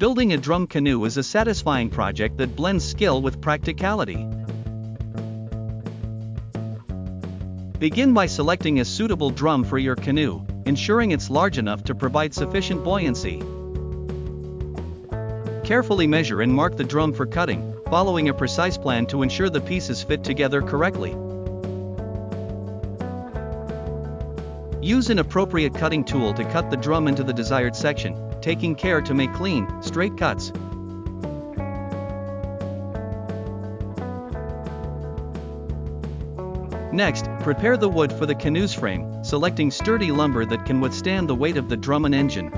Building a drum canoe is a satisfying project that blends skill with practicality. Begin by selecting a suitable drum for your canoe, ensuring it's large enough to provide sufficient buoyancy. Carefully measure and mark the drum for cutting, following a precise plan to ensure the pieces fit together correctly. Use an appropriate cutting tool to cut the drum into the desired section, taking care to make clean, straight cuts. Next, prepare the wood for the canoe's frame, selecting sturdy lumber that can withstand the weight of the drum and engine.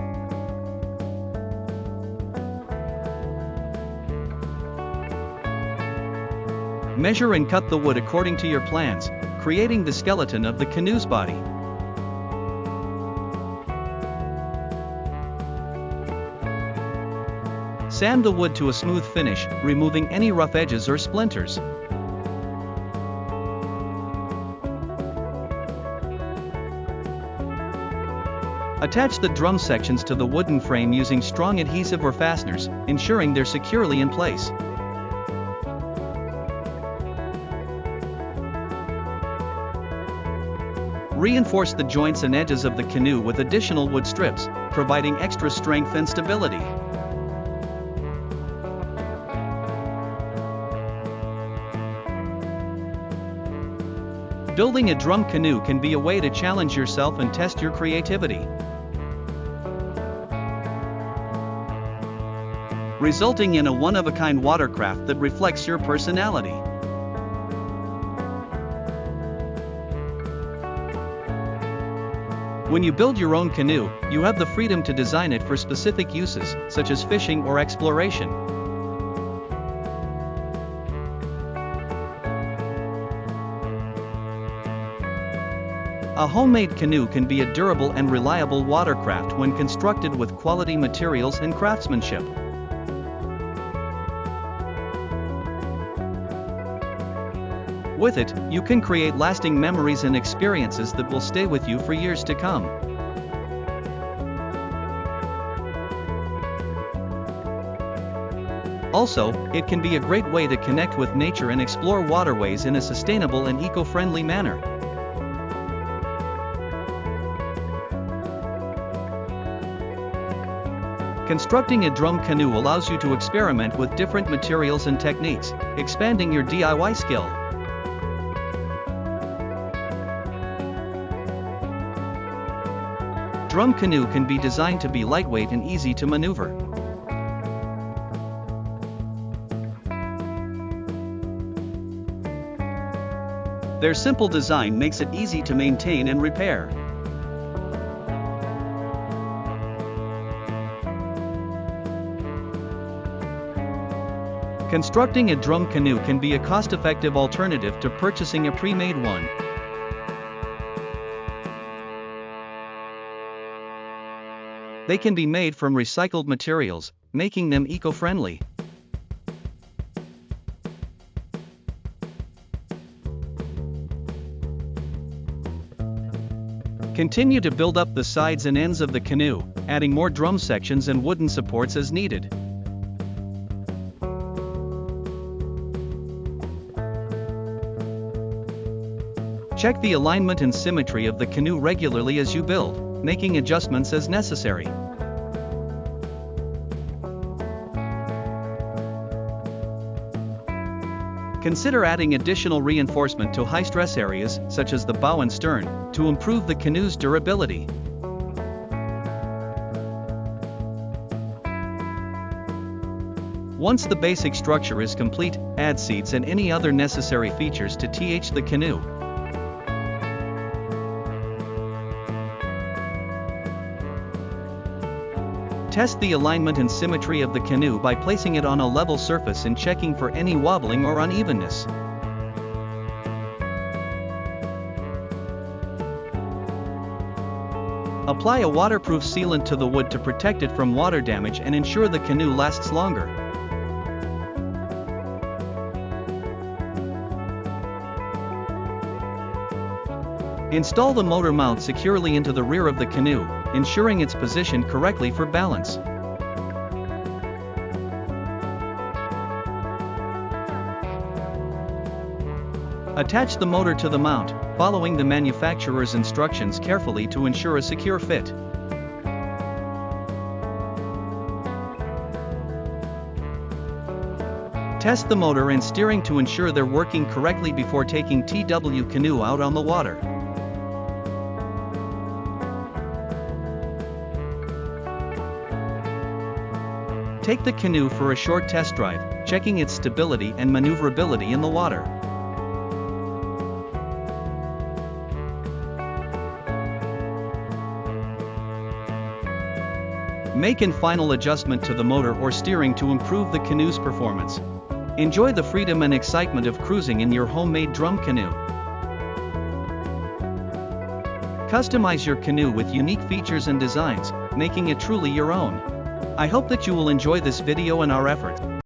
Measure and cut the wood according to your plans, creating the skeleton of the canoe's body. Sand the wood to a smooth finish, removing any rough edges or splinters. Attach the drum sections to the wooden frame using strong adhesive or fasteners, ensuring they're securely in place. Reinforce the joints and edges of the canoe with additional wood strips, providing extra strength and stability. Building a drum canoe can be a way to challenge yourself and test your creativity, resulting in a one-of-a-kind watercraft that reflects your personality. When you build your own canoe, you have the freedom to design it for specific uses, such as fishing or exploration. A homemade canoe can be a durable and reliable watercraft when constructed with quality materials and craftsmanship. With it, you can create lasting memories and experiences that will stay with you for years to come. Also, it can be a great way to connect with nature and explore waterways in a sustainable and eco-friendly manner. Constructing a drum canoe allows you to experiment with different materials and techniques, expanding your DIY skill. Drum canoe can be designed to be lightweight and easy to maneuver. Their simple design makes it easy to maintain and repair. Constructing a drum canoe can be a cost-effective alternative to purchasing a pre-made one. They can be made from recycled materials, making them eco-friendly. Continue to build up the sides and ends of the canoe, adding more drum sections and wooden supports as needed. Check the alignment and symmetry of the canoe regularly as you build, making adjustments as necessary. Consider adding additional reinforcement to high-stress areas, such as the bow and stern, to improve the canoe's durability. Once the basic structure is complete, add seats and any other necessary features to the canoe. Test the alignment and symmetry of the canoe by placing it on a level surface and checking for any wobbling or unevenness. Apply a waterproof sealant to the wood to protect it from water damage and ensure the canoe lasts longer. Install the motor mount securely into the rear of the canoe, ensuring it's positioned correctly for balance. Attach the motor to the mount, following the manufacturer's instructions carefully to ensure a secure fit. Test the motor and steering to ensure they're working correctly before taking TW canoe out on the water. Take the canoe for a short test drive, checking its stability and maneuverability in the water. Make a final adjustment to the motor or steering to improve the canoe's performance. Enjoy the freedom and excitement of cruising in your homemade drum canoe. Customize your canoe with unique features and designs, making it truly your own. I hope that you will enjoy this video and our efforts.